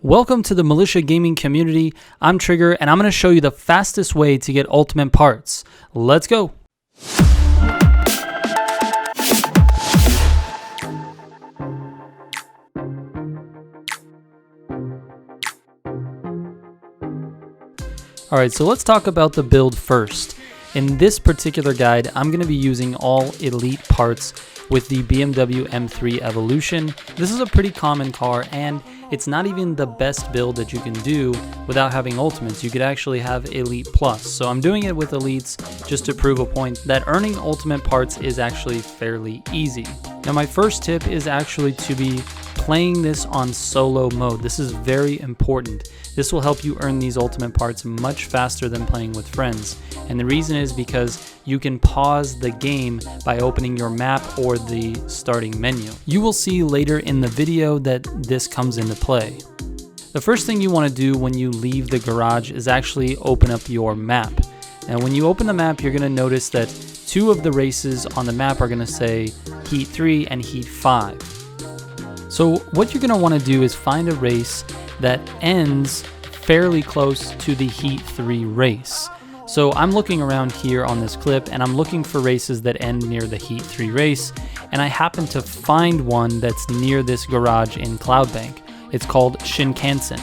Welcome to the Militia Gaming Community. I'm Trigger, and I'm going to show you the fastest way to get ultimate parts. Let's go! Alright, so let's talk about the build first. In this particular guide, I'm going to be using all elite parts with the BMW M3 Evolution. This is a pretty common car, and it's not even the best build that you can do without having ultimates. You could actually have Elite Plus. So I'm doing it with elites just to prove a point that earning ultimate parts is actually fairly easy. Now my first tip is actually to be playing this on solo mode. This is very important. This will help you earn these ultimate parts much faster than playing with friends. And the reason is because you can pause the game by opening your map or the starting menu. You will see later in the video that this comes into play. The first thing you want to do when you leave the garage is actually open up your map. And when you open the map, you're going to notice that two of the races on the map are going to say Heat 3 and Heat 5. So what you're going to want to do is find a race that ends fairly close to the Heat 3 race. So I'm looking around here on this clip and I'm looking for races that end near the Heat 3 race, and I happen to find one that's near this garage in Cloudbank. It's called Shinkansen.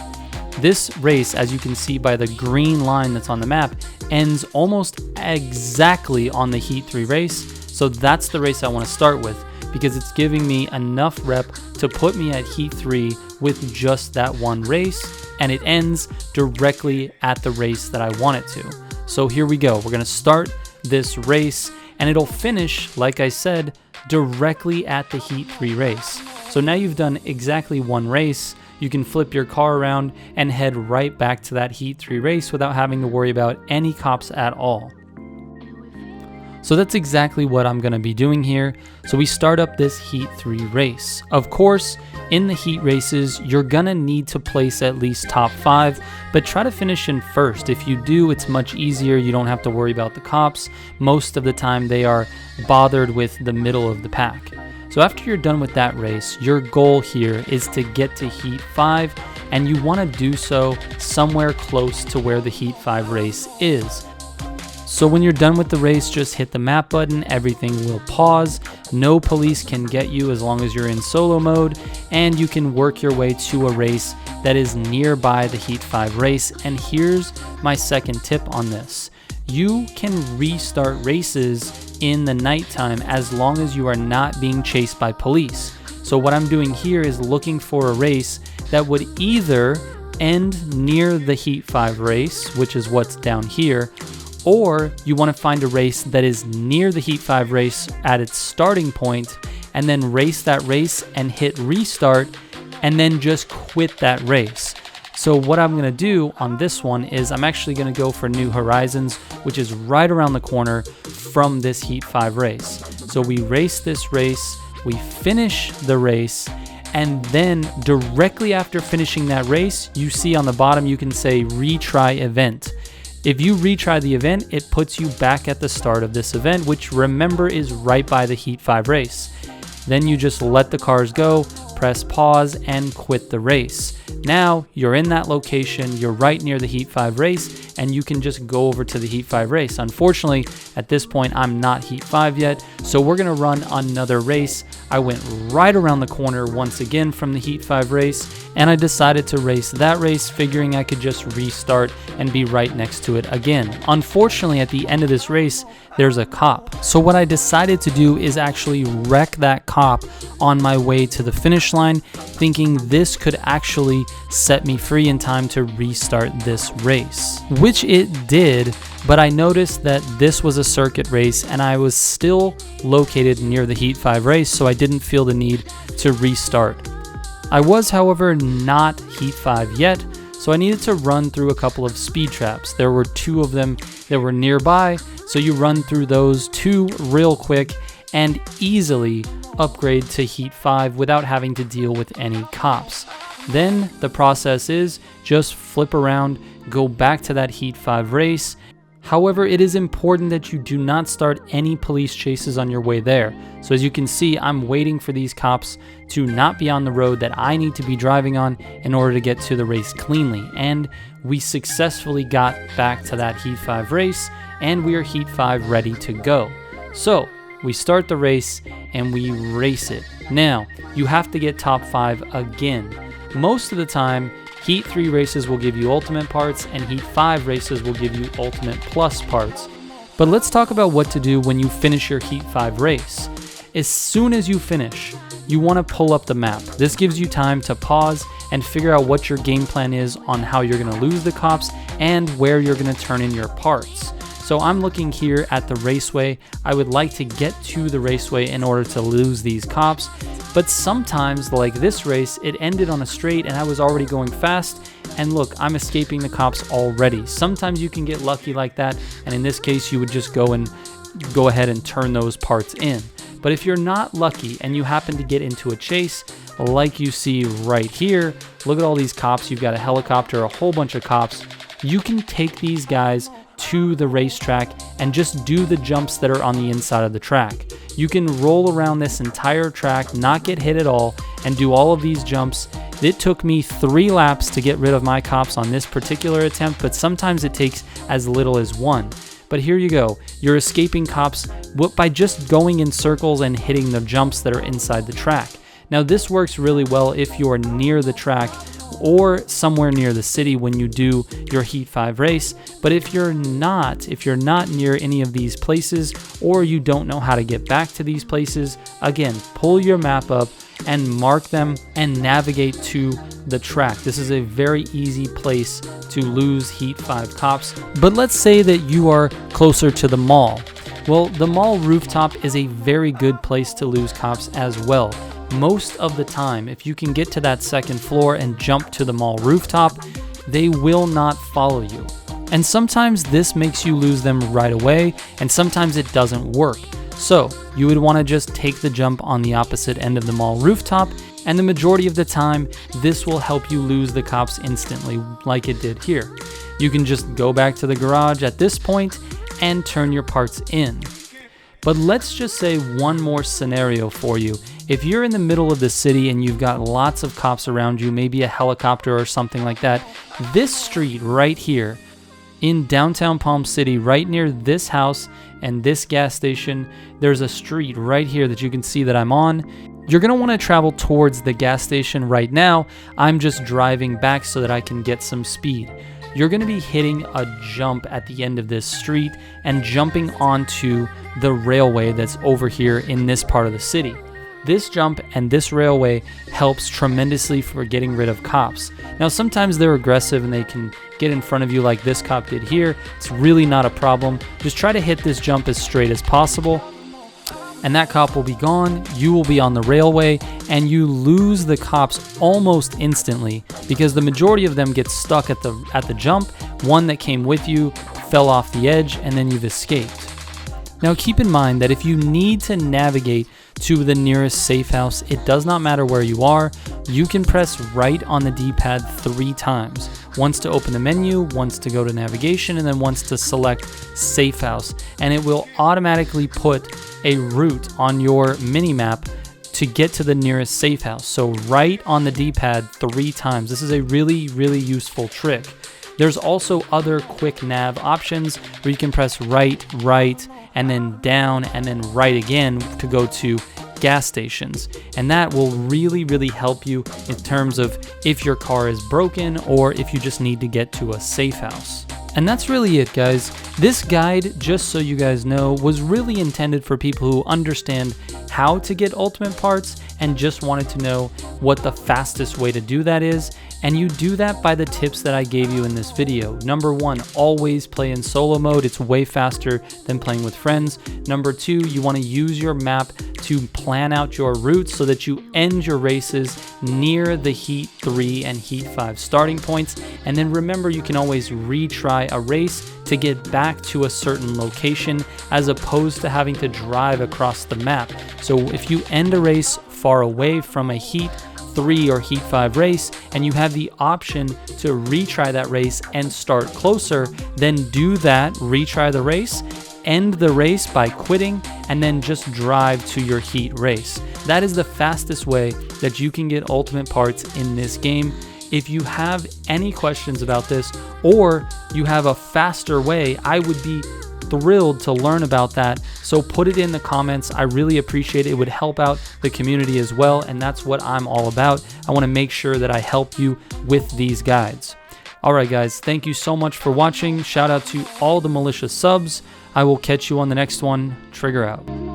This race, as you can see by the green line that's on the map, ends almost exactly on the Heat 3 race, so that's the race I want to start with, because it's giving me enough rep to put me at Heat 3 with just that one race, and it ends directly at the race that I want it to. So here we go. We're going to start this race, and it'll finish, like I said, directly at the Heat 3 race. So now you've done exactly one race. You can flip your car around and head right back to that Heat 3 race without having to worry about any cops at all. So that's exactly what I'm going to be doing here. So we start up this Heat 3 race. Of course, in the Heat races, you're going to need to place at least top 5, but try to finish in first. If you do, it's much easier. You don't have to worry about the cops. Most of the time, they are bothered with the middle of the pack. So after you're done with that race, your goal here is to get to Heat 5, and you want to do so somewhere close to where the Heat 5 race is. So when you're done with the race, just hit the map button, everything will pause, no police can get you as long as you're in solo mode, and you can work your way to a race that is nearby the Heat 5 race. And here's my second tip on this. You can restart races in the nighttime as long as you are not being chased by police. So what I'm doing here is looking for a race that would either end near the Heat 5 race, which is what's down here, or you want to find a race that is near the Heat 5 race at its starting point, and then race that race and hit restart, and then just quit that race. So what I'm going to do on this one is I'm actually going to go for New Horizons, which is right around the corner from this Heat 5 race. So we race this race, we finish the race, and then directly after finishing that race, you see on the bottom you can say retry event. If you retry the event, it puts you back at the start of this event, which remember is right by the Heat 5 race. Then you just let the cars go, press pause, and quit the race. Now you're in that location, you're right near the Heat 5 race, and you can just go over to the Heat 5 race. Unfortunately, at this point, I'm not Heat 5 yet, so we're gonna run another race. I went right around the corner once again from the Heat 5 race, and I decided to race that race, figuring I could just restart and be right next to it again. Unfortunately, at the end of this race, there's a cop. So what I decided to do is actually wreck that cop on my way to the finish line, thinking this could actually set me free in time to restart this race, which it did. But I noticed that this was a circuit race and I was still located near the Heat 5 race, so I didn't feel the need to restart. I was, however, not Heat 5 yet, so I needed to run through a couple of speed traps. There were two of them that were nearby, so you run through those two real quick and easily upgrade to Heat 5 without having to deal with any cops. Then the process is just flip around, go back to that Heat 5 race, However, it is important that you do not start any police chases on your way there. So as you can see, I'm waiting for these cops to not be on the road that I need to be driving on in order to get to the race cleanly. And we successfully got back to that Heat 5 race, and we are Heat 5 ready to go. So we start the race and we race it. Now, you have to get top 5 again. Most of the time, Heat 3 races will give you ultimate parts, and Heat 5 races will give you ultimate plus parts. But let's talk about what to do when you finish your Heat 5 race. As soon as you finish, you want to pull up the map. This gives you time to pause and figure out what your game plan is on how you're going to lose the cops and where you're going to turn in your parts. So I'm looking here at the raceway. I would like to get to the raceway in order to lose these cops. But sometimes, like this race, it ended on a straight and I was already going fast. And look, I'm escaping the cops already. Sometimes you can get lucky like that. And in this case, you would just go ahead and turn those parts in. But if you're not lucky and you happen to get into a chase, like you see right here, look at all these cops. You've got a helicopter, a whole bunch of cops. You can take these guys to the racetrack and just do the jumps that are on the inside of the track. You can roll around this entire track, not get hit at all, and do all of these jumps. It took me 3 laps to get rid of my cops on this particular attempt, but sometimes it takes as little as 1. But here you go, you're escaping cops by just going in circles and hitting the jumps that are inside the track. Now this works really well if you're near the track or somewhere near the city when you do your Heat 5 race. But if you're not near any of these places, or you don't know how to get back to these places, again, pull your map up and mark them and navigate to the track. This is a very easy place to lose Heat 5 cops. But let's say that you are closer to the mall. Well, the mall rooftop is a very good place to lose cops as well. Most of the time, if you can get to that second floor and jump to the mall rooftop, they will not follow you. And sometimes this makes you lose them right away, and sometimes it doesn't work. So you would want to just take the jump on the opposite end of the mall rooftop, and the majority of the time, this will help you lose the cops instantly, like it did here. You can just go back to the garage at this point and turn your parts in. But let's just say one more scenario for you. If you're in the middle of the city and you've got lots of cops around you, maybe a helicopter or something like that, this street right here in downtown Palm City, right near this house and this gas station, there's a street right here that you can see that I'm on. You're going to want to travel towards the gas station right now. I'm just driving back so that I can get some speed. You're going to be hitting a jump at the end of this street and jumping onto the railway that's over here in this part of the city. This jump and this railway helps tremendously for getting rid of cops. Now, sometimes they're aggressive and they can get in front of you like this cop did here. It's really not a problem. Just try to hit this jump as straight as possible, and that cop will be gone. You will be on the railway, and you lose the cops almost instantly because the majority of them get stuck at the jump. One that came with you fell off the edge, and then you've escaped. Now keep in mind that if you need to navigate to the nearest safe house, it does not matter where you are. You can press right on the D-pad 3 times. Once to open the menu, once to go to navigation, and then once to select safe house. And it will automatically put a route on your mini-map to get to the nearest safe house. So right on the D-pad 3 times. This is a really, really useful trick. There's also other quick nav options where you can press right, and then down, and then right again to go to gas stations. And that will really, really help you in terms of if your car is broken or if you just need to get to a safe house. And that's really it, guys. This guide, just so you guys know, was really intended for people who understand how to get ultimate parts and just wanted to know what the fastest way to do that is. And you do that by the tips that I gave you in this video. Number 1, always play in solo mode. It's way faster than playing with friends. Number 2, you want to use your map to plan out your routes so that you end your races near the Heat 3 and Heat 5 starting points. And then remember, you can always retry a race to get back to a certain location as opposed to having to drive across the map. So if you end a race far away from a Heat 3 or Heat 5 race, and you have the option to retry that race and start closer, then do that, retry the race, end the race by quitting, and then just drive to your Heat race. That is the fastest way that you can get ultimate parts in this game. If you have any questions about this, or you have a faster way, I would be thrilled to learn about that. So put it in the comments. I really appreciate it. It would help out the community as well, and that's what I'm all about. I want to make sure that I help you with these guides. All right, guys, thank you so much for watching. Shout out to all the Militia subs. I will catch you on the next one. Trigger out.